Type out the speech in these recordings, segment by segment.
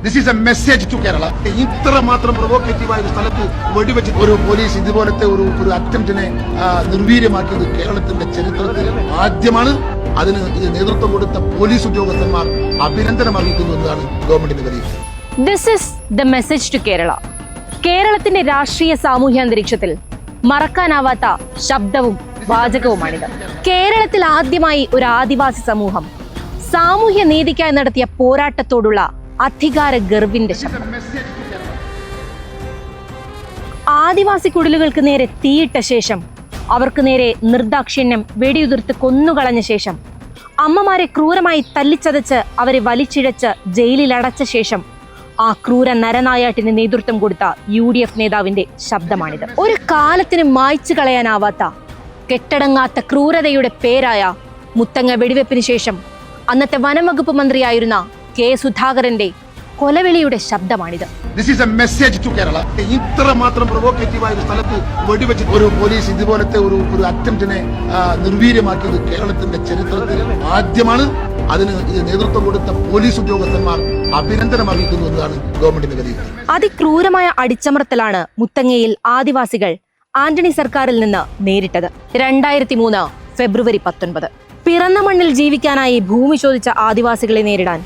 This is a message to Kerala. ഇത്രമാത്രം പ്രൊവോക്കേറ്റീവായ ഒരു സ്ഥലത്ത് വെടിവെച്ച് ഒരു പോലീസ് ഇതുപോലത്തെ ഒരു അറ്റംപ്റ്റിനെ നിർവീര്യമാക്കിയത് കേരളത്തിന്റെ ചരിത്രത്തിൽ ആദ്യമാണ്. അതിന് നേതൃത്വം കൊടുത്ത പോലീസ് ഉദ്യോഗസ്ഥന്മാർ അഭിനന്ദനം അറിയിക്കുന്നു എന്നതാണ് ഗവൺമെന്റിന്റെ വിലയിരുത്തൽ. This is the message to Kerala. കേരളത്തിന്റെ രാഷ്ട്രീയ സാമൂഹ്യ അന്തരീക്ഷത്തിൽ മറക്കാനാവാത്ത ശബ്ദവും വാചകവുമാണിത്. കേരളത്തിൽ ആദ്യമായി ഒരു ആദിവാസി സമൂഹം സാമൂഹ്യ നീതിക്കായി നടത്തിയ പോരാട്ടത്തോടുള്ള അധികാര ഗർവിന്റെ ശബ്ദം. ആദിവാസി കുടിലുകൾക്ക് നേരെ തീയിട്ട ശേഷം അവർക്ക് നേരെ നിർദാക്ഷിണ്യം വെടിയുതിർത്ത് കൊന്നുകളഞ്ഞ ശേഷം അമ്മമാരെ ക്രൂരമായി തല്ലിച്ചതച്ച് അവരെ വലിച്ചിഴച്ച് ജയിലിൽ അടച്ച ശേഷം ആ ക്രൂര നരനായാട്ടിന് നേതൃത്വം കൊടുത്ത UDF നേതാവിന്റെ ശബ്ദമാണിത്. ഒരു കാലത്തിന് മായ്ച്ചു കളയാനാവാത്ത കെട്ടടങ്ങാത്ത ക്രൂരതയുടെ പേരായ മുത്തങ്ങ വെടിവെപ്പിന് ശേഷം അന്നത്തെ വനംവകുപ്പ് മന്ത്രിയായിരുന്ന K. സുധാകരന്റെ കൊലവിളിയുടെ ശബ്ദമാണിത്. This is a message to Kerala. ഇത്രമാത്രം പ്രൊവോക്കേറ്റീവായ ഒരു സ്ഥലത്ത് വെടിവെച്ച് ഒരു പോലീസ് ഇതുപോലത്തെ ഒരു അറ്റംപ്റ്റിനെ നിർവീര്യമാക്കിയത് കേരളത്തിന്റെ ചരിത്രത്തിൽ ആദ്യമാണ്. അതിന് നേതൃത്വം കൊടുത്ത പോലീസ് ഉദ്യോഗസ്ഥന്മാർ അഭിനന്ദനം അറിയിക്കുന്നു എന്നതാണ് ഗവൺമെന്റിന്റെ വിലയിരുത്തൽ. അതിക്രൂരമായ അടിച്ചമർത്തലാണ് മുത്തങ്ങയിൽ ആദിവാസികൾ ആന്റണി സർക്കാരിൽ നിന്ന് നേരിട്ടത്. 2003 ഫെബ്രുവരി 19. പിറന്ന മണ്ണിൽ ജീവിക്കാനായി ഭൂമി ചോദിച്ച ആദിവാസികളെ നേരിടാൻ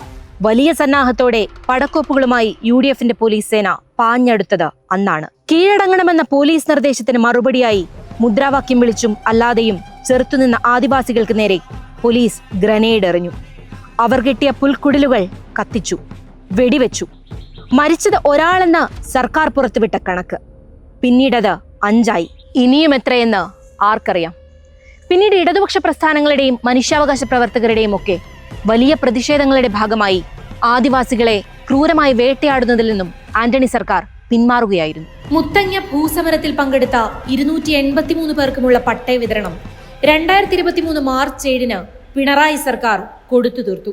വലിയ സന്നാഹത്തോടെ പടക്കോപ്പുകളുമായി UDFന്റെ പോലീസ് സേന പാഞ്ഞെടുത്തത് അന്നാണ്. കീഴടങ്ങണമെന്ന പോലീസ് നിർദ്ദേശത്തിന് മറുപടിയായി മുദ്രാവാക്യം വിളിച്ചും അല്ലാതെയും ചെറുത്തുനിന്ന ആദിവാസികൾക്ക് നേരെ പോലീസ് ഗ്രനേഡ് എറിഞ്ഞു. അവർ കെട്ടിയ പുൽക്കുടിലുകൾ കത്തിച്ചു, വെടിവെച്ചു. മരിച്ചത് ഒരാളെന്ന് സർക്കാർ പുറത്തുവിട്ട കണക്ക് പിന്നീടത് 5 ഇനിയും എത്രയെന്ന് ആർക്കറിയാം. പിന്നീട് ഇടതുപക്ഷ പ്രസ്ഥാനങ്ങളുടെയും മനുഷ്യാവകാശ പ്രവർത്തകരുടെയും ഒക്കെ വലിയ പ്രതിഷേധങ്ങളുടെ ഭാഗമായി ആദിവാസികളെ ക്രൂരമായി വേട്ടയാടുന്നതിൽ നിന്നും ആന്റണി സർക്കാർ പിന്മാറുകയായിരുന്നു. മുത്തങ്ങ ഭൂസമരത്തിൽ പങ്കെടുത്ത 283 പേർക്കുമുള്ള പട്ടയ വിതരണം 2023 മാർച്ച് 7 പിണറായി സർക്കാർ കൊടുത്തു തീർത്തു.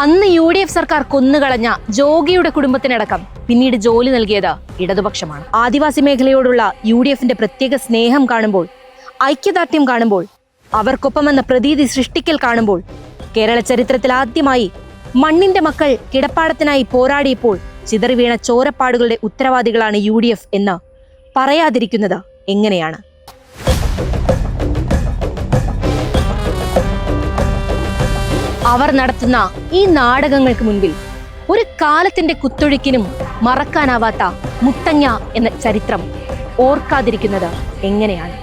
അന്ന് UDF സർക്കാർ കൊന്നുകളഞ്ഞ ജോഗിയുടെ കുടുംബത്തിനടക്കം പിന്നീട് ജോലി നൽകിയത് ഇടതുപക്ഷമാണ്. ആദിവാസി മേഖലയോടുള്ള UDFന്റെ പ്രത്യേക സ്നേഹം കാണുമ്പോൾ, ഐക്യദാർഢ്യം കാണുമ്പോൾ, അവർക്കൊപ്പമെന്ന പ്രതീതി സൃഷ്ടിക്കൽ കാണുമ്പോൾ കേരള ചരിത്രത്തിൽ ആദ്യമായി മണ്ണിന്റെ മക്കൾ കിടപ്പാടത്തിനായി പോരാടിയപ്പോൾ ചിതറി വീണ ചോരപ്പാടുകളുടെ ഉത്തരവാദികളാണ് UDF എന്ന് പറയാതിരിക്കുന്നത് എങ്ങനെയാണ്? അവർ നടത്തുന്ന ഈ നാടകങ്ങൾക്ക് മുൻപിൽ ഒരു കാലത്തിന്റെ കുത്തൊഴുക്കിനും മറക്കാനാവാത്ത മുത്തങ്ങ എന്ന ചരിത്രം ഓർക്കാതിരിക്കുന്നത് എങ്ങനെയാണ്?